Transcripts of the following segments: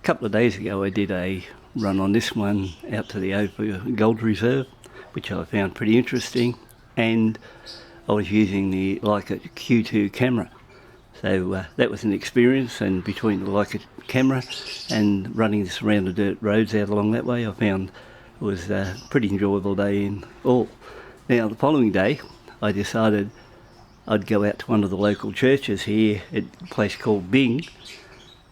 A couple of days ago I did a run on this one out to the Opal Gold Reserve, which I found pretty interesting, and I was using the Leica Q2 camera. So that was an experience, and between the Leica camera and running this around the dirt roads out along that way, I found it was a pretty enjoyable day in all. Now the following day I decided I'd go out to one of the local churches here at a place called Bing,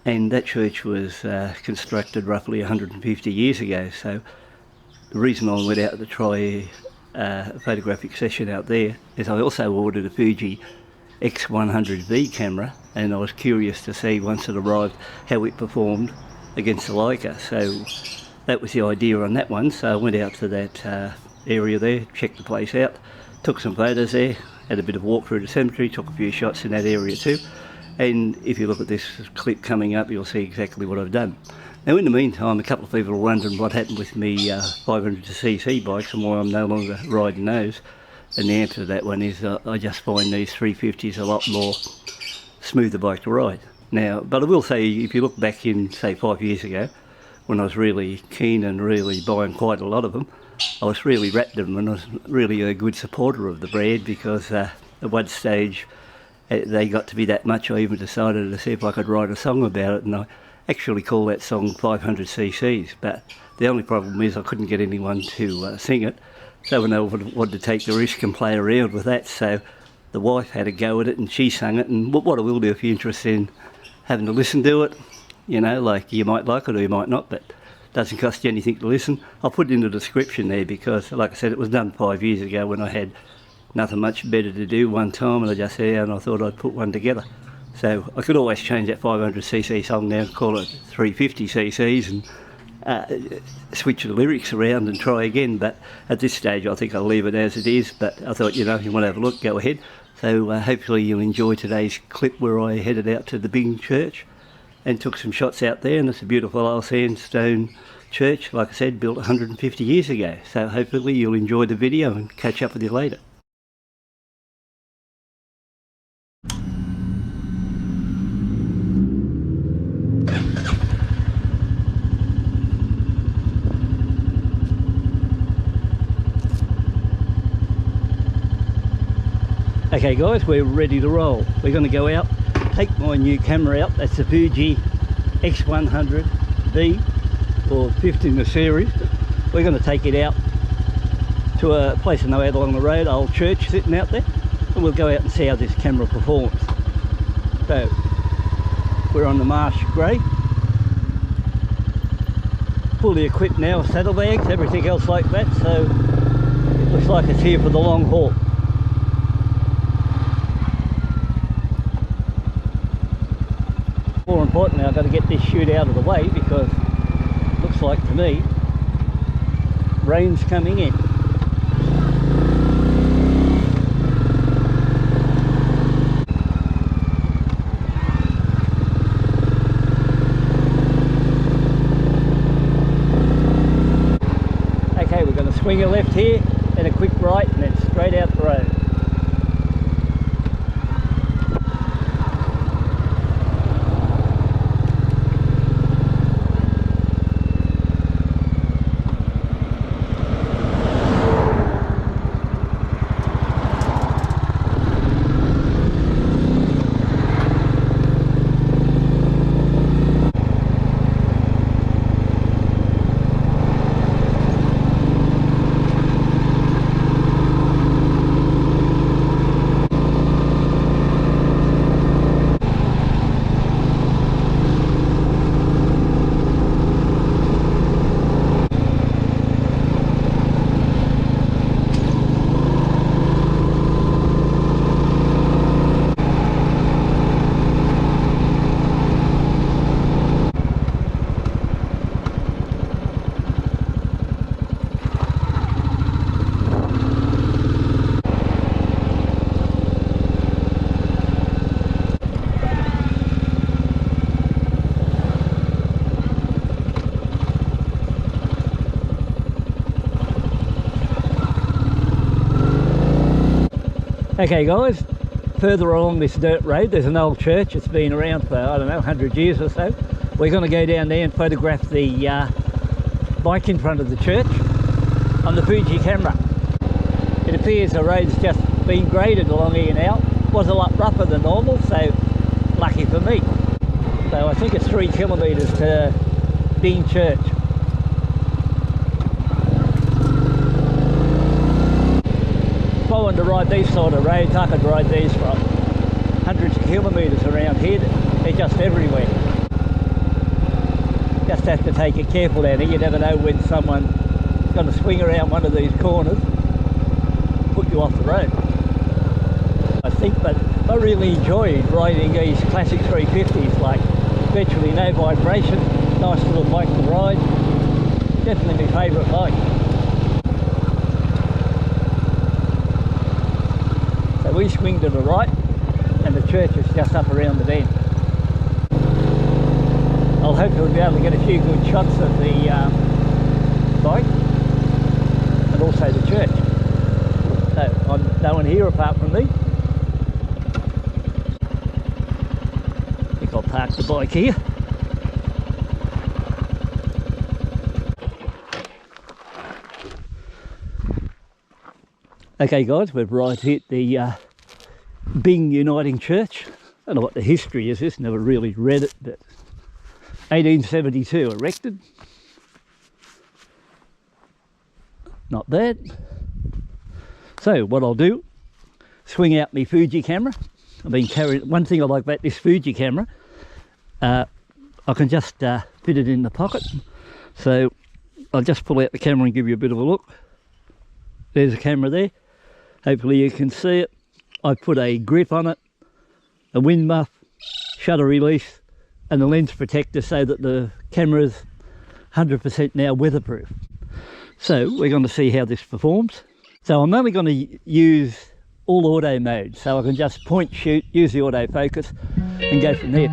and that church was constructed roughly 150 years ago. So the reason I went out to try a photographic session out there is I also ordered a Fuji X100V camera, and I was curious to see, once it arrived, how it performed against the Leica. So that was the idea on that one. So I went out to that area there, checked the place out, took some photos there, had a bit of walk through the cemetery, took a few shots in that area too. And if you look at this clip coming up, you'll see exactly what I've done. Now in the meantime, a couple of people are wondering what happened with me 500cc bikes and why I'm no longer riding those. And the answer to that one is I just find these 350s a lot more smoother bike to ride. Now, but I will say, if you look back in, say, 5 years ago, when I was really keen and really buying quite a lot of them, I was really wrapped in them, and I was really a good supporter of the brand, because at one stage they got to be that much, I even decided to see if I could write a song about it, and I actually call that song 500cc's. But the only problem is I couldn't get anyone to sing it, so when I wanted to take the risk and play around with that, so the wife had a go at it and she sang it. And what I will do, if you're interested in having to listen to it, you know, like, you might like it or you might not, but it doesn't cost you anything to listen. I'll put it in the description there, because like I said, it was done 5 years ago when I had nothing much better to do one time, and I just sat down and I thought I'd put one together. So I could always change that 500cc song now, call it 350cc's, and switch the lyrics around and try again. But at this stage I think I'll leave it as it is. But I thought, you know, if you want to have a look, go ahead. So hopefully you'll enjoy today's clip where I headed out to the Bing church and took some shots out there. And it's a beautiful old sandstone church, like I said, built 150 years ago. So hopefully you'll enjoy the video and catch up with you later. Okay guys, we're ready to roll. We're going to go out, take my new camera out. That's the Fuji X100V, or 5th in the series. We're going to take it out to a place I know out along the road, old church sitting out there, and we'll go out and see how this camera performs. So we're on the Marsh Grey, fully equipped now, saddlebags, everything else like that, so it looks like it's here for the long haul. More importantly, I've got to get this chute out of the way, because it looks like to me rain's coming in. Okay, we're going to swing a left here, then a quick right, and then straight out the road. Okay guys, further along this dirt road there's an old church. It's been around for, I don't know, 100 years or so. We're going to go down there and photograph the bike in front of the church on the Fuji camera. It appears the road's just been graded along here now. It was a lot rougher than normal, so lucky for me. So I think it's 3 kilometres to Bean Church. If I wanted to ride these sort of roads, I could ride these for hundreds of kilometres around here. They're just everywhere. Just have to take it careful down here. You never know when someone's going to swing around one of these corners, put you off the road. I think, but I really enjoyed riding these classic 350s, like virtually no vibration, nice little bike to ride. Definitely my favourite bike. So we swing to the right and the church is just up around the bend. I'll hopefully be able to get a few good shots of the bike and also the church. So I'm no one here apart from me. I think I'll park the bike here. Okay guys, we've arrived here at the Bing Uniting Church. I don't know what the history is, this never really read it, but 1872 erected. Not bad. So what I'll do, swing out my Fuji camera. I've been carrying, one thing I like about this Fuji camera, I can just fit it in the pocket. So I'll just pull out the camera and give you a bit of a look. There's a camera there. Hopefully you can see it. I put a grip on it, a wind muff, shutter release, and the lens protector so that the camera is 100% now weatherproof. So we're going to see how this performs. So I'm only going to use all auto mode, so I can just point, shoot, use the autofocus and go from there.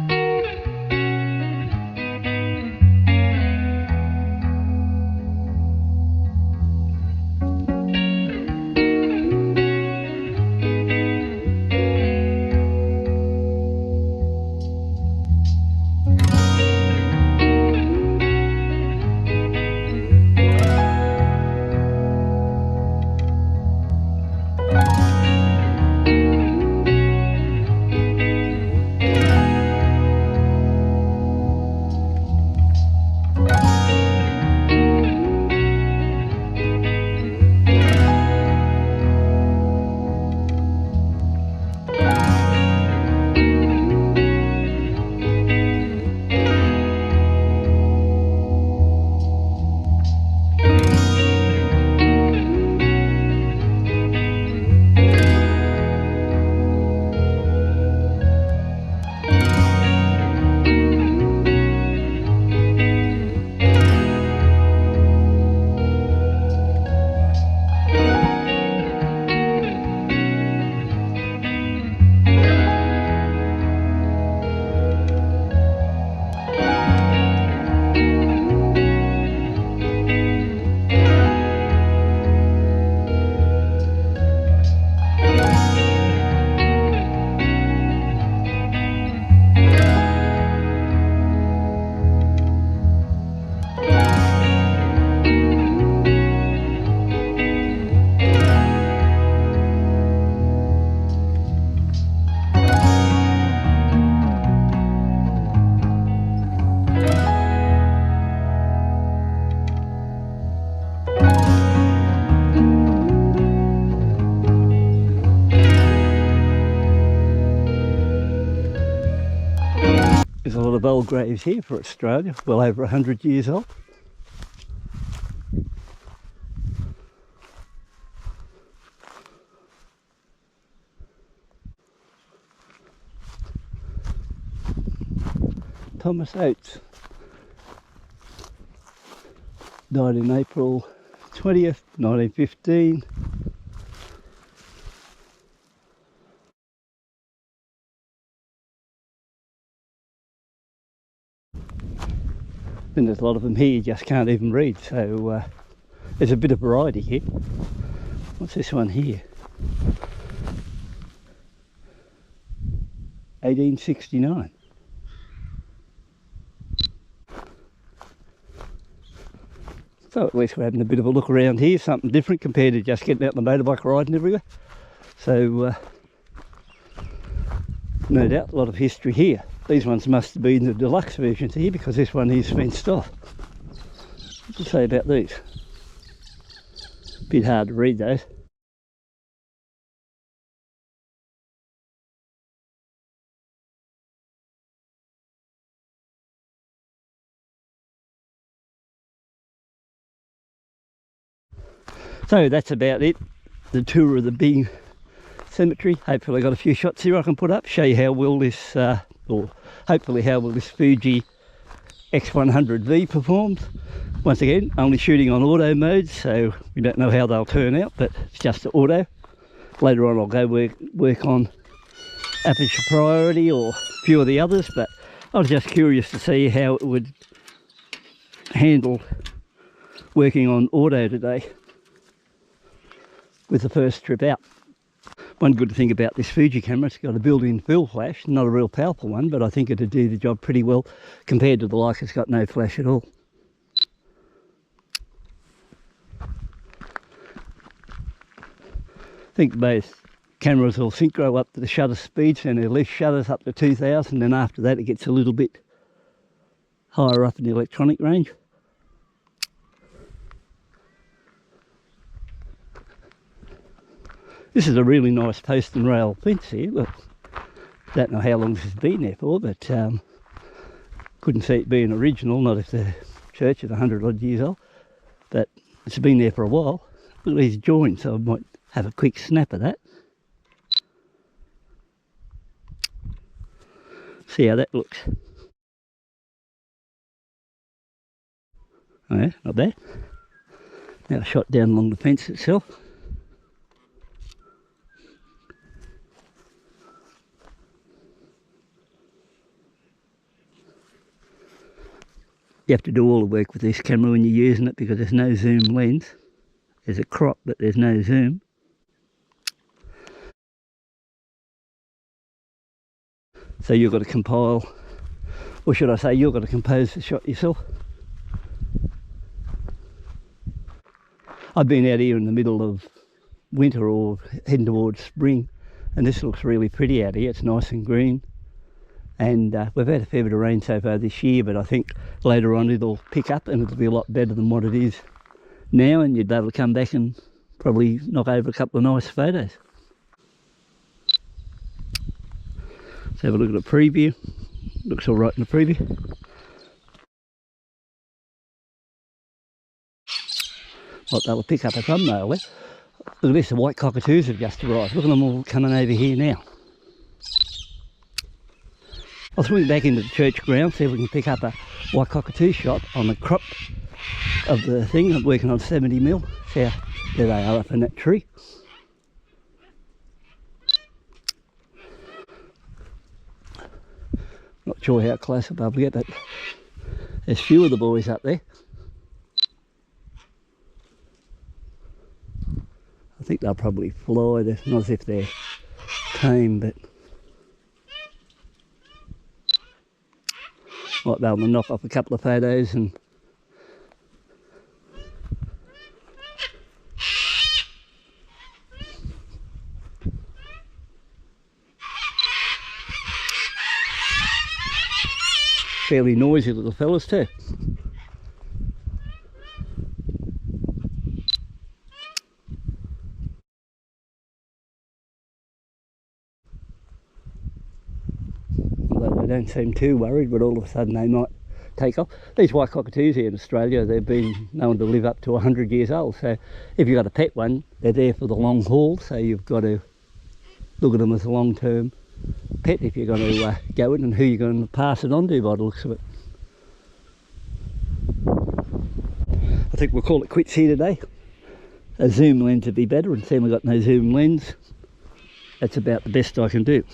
There's a lot of old graves here for Australia, well over 100 years old. Thomas Oates died in April 20th, 1915. And there's a lot of them here you just can't even read, so there's a bit of variety here. What's this one here? 1869. So at least we're having a bit of a look around here, something different compared to just getting out on the motorbike riding everywhere. So no doubt a lot of history here. These ones must have been the deluxe versions here because this one is fenced off. What to say about these? Bit hard to read those. So that's about it, the tour of the Bing cemetery. Hopefully I got a few shots here I can put up, show you how well this, or hopefully how well this Fuji X100V performs. Once again, only shooting on auto mode, so we don't know how they'll turn out, but it's just auto. Later on I'll go work on aperture priority or a few of the others, but I was just curious to see how it would handle working on auto today with the first trip out. One good thing about this Fuji camera, it's got a built-in fill flash, not a real powerful one, but I think it'd do the job pretty well compared to the Leica. It's got no flash at all. I think both cameras will synchro up to the shutter speeds and their lift shutters up to 2000, and after that it gets a little bit higher up in the electronic range. This is a really nice post and rail fence here. Look, don't know how long this has been there for, but couldn't see it being original, not if the church is 100 odd years old, but it's been there for a while. Look at these joints, so I might have a quick snap of that. See how that looks. Oh yeah, not bad. Now a shot down along the fence itself. You have to do all the work with this camera when you're using it because there's no zoom lens. There's a crop, but there's no zoom. So you've got to compile, or should I say you've got to compose the shot yourself. I've been out here in the middle of winter or heading towards spring, and this looks really pretty out here. It's nice and green. And we've had a fair bit of rain so far this year, but I think later on it'll pick up and it'll be a lot better than what it is now, and you'd be able to come back and probably knock over a couple of nice photos. Let's have a look at the preview. Looks all right in the preview. Well, they'll pick up a thumbnail there. Look at this, the white cockatoos have just arrived. Look at them all coming over here now. I'll swing back into the church ground, see if we can pick up a white cockatoo shot on the crop of the thing. I'm working on 70mm. See how there they are up in that tree. Not sure how close I'll be able to get, but there's a few of the boys up there. I think they'll probably fly. They're not as if they're tame, but might be able to knock off a couple of photos and fairly noisy little fellas too. They don't seem too worried, but all of a sudden they might take off. These white cockatoos here in Australia, they've been known to live up to 100 years old, so if you've got a pet one, they're there for the long haul, so you've got to look at them as a long-term pet if you're going to go in, and who you're going to pass it on to by the looks of it. I think we'll call it quits here today. A zoom lens would be better, and seeing we've got no zoom lens, that's about the best I can do.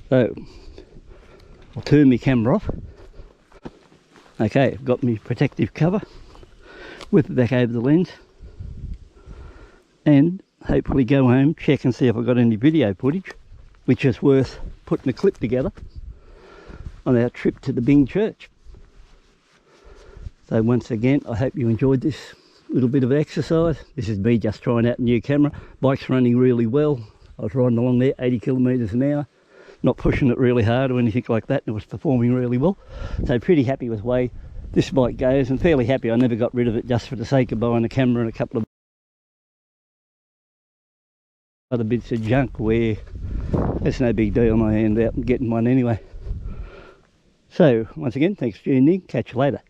So I'll turn my camera off. Okay, I've got my protective cover, whip it back over the lens, and hopefully go home, check and see if I've got any video footage which is worth putting a clip together on our trip to the Bing Church. So once again, I hope you enjoyed this little bit of exercise. This is me just trying out a new camera. Bike's running really well. I was riding along there 80 kilometres an hour, not pushing it really hard or anything like that, and it was performing really well. So pretty happy with the way this bike goes, and fairly happy I never got rid of it just for the sake of buying a camera and a couple of other bits of junk where it's no big deal and I end up getting one anyway. So once again, thanks for tuning in. Catch you later.